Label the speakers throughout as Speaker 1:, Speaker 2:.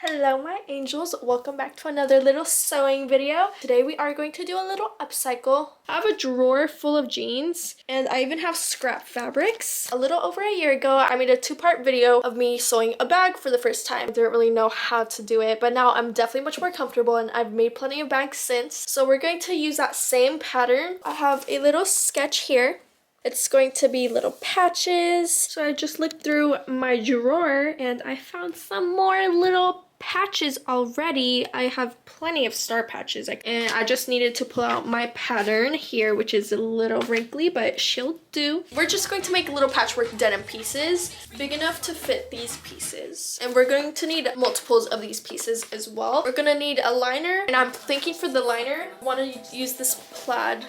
Speaker 1: Hello my angels, welcome back to another little sewing video. Today we are going to do a little upcycle. I have a drawer full of jeans and I even have scrap fabrics. A little over a year ago I made a two-part video of me sewing a bag for the first time. I didn't really know how to do it, but now I'm definitely much more comfortable and I've made plenty of bags since. So we're going to use that same pattern. I have a little sketch here. It's going to be little patches. So I just looked through my drawer and I found some more little patches already. I have plenty of star patches and I just needed to pull out my pattern here, which is a little wrinkly, but she'll do. We're just going to make little patchwork denim pieces big enough to fit these pieces, and we're going to need multiples of these pieces as well. We're gonna need a liner, and I'm thinking for the liner I want to use this plaid.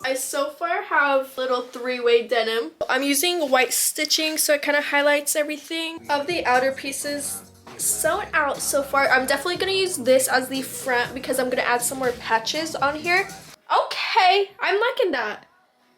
Speaker 1: I so far have little three-way denim. I'm using white stitching so it kind of highlights everything. Of the outer pieces sewn out so far, I'm definitely going to use this as the front because I'm going to add some more patches on here. Okay, I'm liking that.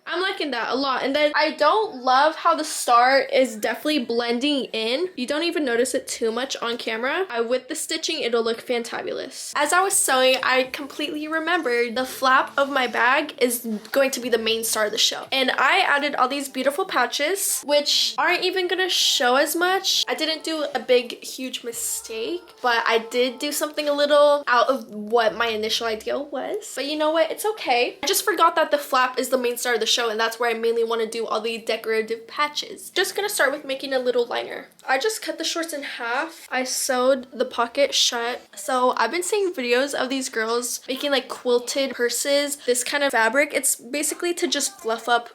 Speaker 1: I'm liking that a lot. And then I don't love how the star is definitely blending in. You don't even notice it too much on camera. With the stitching, it'll look fantabulous. As I was sewing, I completely remembered the flap of my bag is going to be the main star of the show. And I added all these beautiful patches, which aren't even gonna show as much. I didn't do a big, huge mistake, but I did do something a little out of what my initial idea was. But you know what? It's okay. I just forgot that the flap is the main star of the show, and that's where I mainly want to do all the decorative patches. Just gonna start with making a little liner. I just cut the shorts in half. I sewed the pocket shut. So I've been seeing videos of these girls making like quilted purses, this kind of fabric. It's basically to just fluff up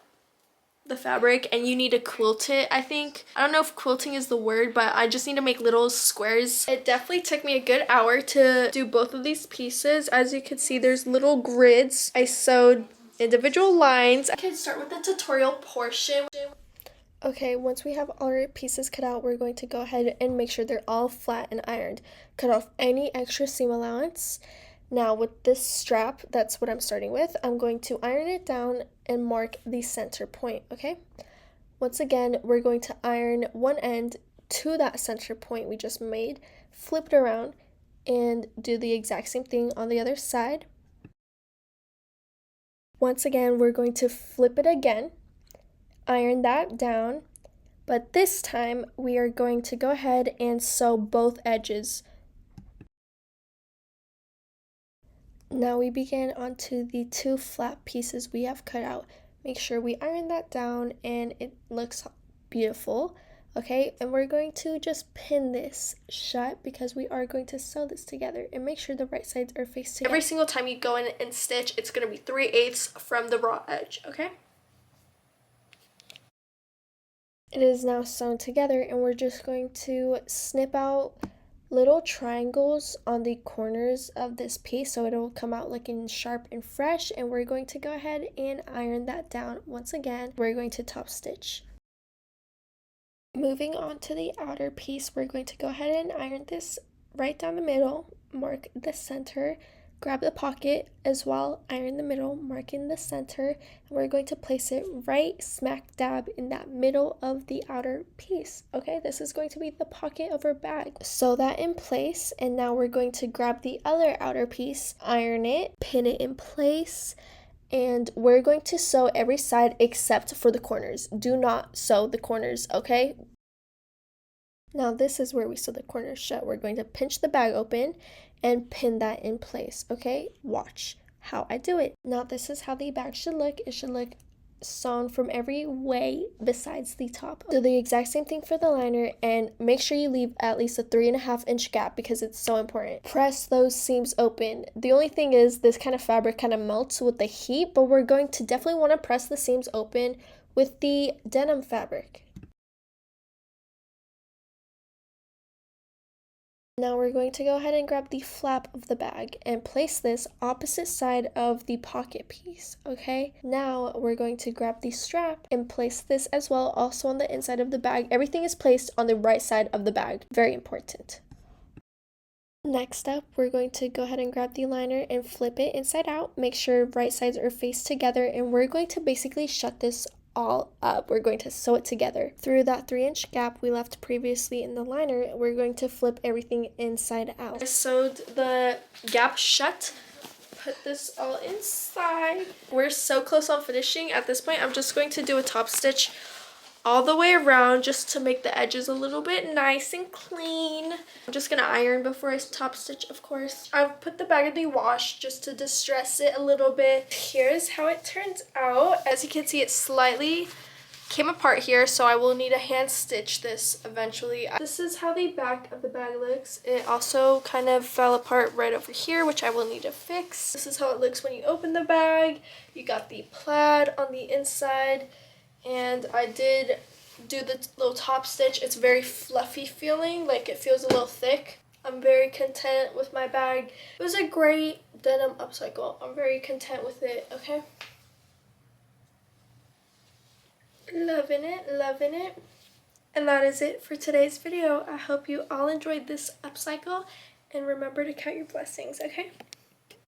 Speaker 1: the fabric, and you need to quilt it, I think. I don't know if quilting is the word, but I just need to make little squares. It definitely took me a good hour to do both of these pieces. As you can see, there's little grids. I sewed individual lines. I can start with the tutorial portion. Okay, once we have all our pieces cut out, we're going to go ahead and make sure they're all flat and ironed. Cut off any extra seam allowance. Now with this strap, that's what I'm starting with, I'm going to iron it down and mark the center point, okay? Once again, we're going to iron one end to that center point we just made, flip it around, and do the exact same thing on the other side. Once again, we're going to flip it again, iron that down, but this time we are going to go ahead and sew both edges. Now we begin onto the two flat pieces we have cut out. Make sure we iron that down and it looks beautiful. Okay, and we're going to just pin this shut because we are going to sew this together, and make sure the right sides are faced together. Every single time you go in and stitch, it's going to be 3/8 from the raw edge, okay? It is now sewn together, and we're just going to snip out little triangles on the corners of this piece so it'll come out looking sharp and fresh, and we're going to go ahead and iron that down. Once again, we're going to top stitch. Moving on to the outer piece, we're going to go ahead and iron this right down the middle, mark the center, grab the pocket as well, iron the middle, marking the center, and we're going to place it right smack dab in that middle of the outer piece. Okay, this is going to be the pocket of our bag. Sew that in place, and now we're going to grab the other outer piece, iron it, pin it in place, and we're going to sew every side except for the corners. Do not sew the corners, okay? Now this is where we sew the corners shut. We're going to pinch the bag open and pin that in place, okay? Watch how I do it. Now this is how the bag should look. It should look sewn from every way besides the top. Do the exact same thing for the liner, and make sure you leave at least a 3.5-inch gap because it's so important. Press those seams open. The only thing is this kind of fabric kind of melts with the heat, but we're going to definitely want to press the seams open with the denim fabric. Now we're going to go ahead and grab the flap of the bag and place this opposite side of the pocket piece, okay? Now we're going to grab the strap and place this as well, also on the inside of the bag. Everything is placed on the right side of the bag, very important. Next up, we're going to go ahead and grab the liner and flip it inside out. Make sure right sides are faced together, and we're going to basically shut this all up. We're going to sew it together. Through that 3-inch gap we left previously in the liner, we're going to flip everything inside out. I sewed the gap shut. Put this all inside. We're so close on finishing. At this point, I'm just going to do a top stitch all the way around just to make the edges a little bit nice and clean. I'm just gonna iron before I top stitch, of course. I've put the bag in the wash just to distress it a little bit. Here's how it turns out. As you can see, it slightly came apart here, so I will need to hand stitch this eventually. This is how the back of the bag looks. It also kind of fell apart right over here, which I will need to fix. This is how it looks when you open the bag. You got the plaid on the inside, and I did do the little top stitch. It's very fluffy feeling, like it feels a little thick. I'm very content with my bag. It was a great denim upcycle. I'm very content with it, okay? Loving it, loving it. And that is it for today's video. I hope you all enjoyed this upcycle, and remember to count your blessings, okay?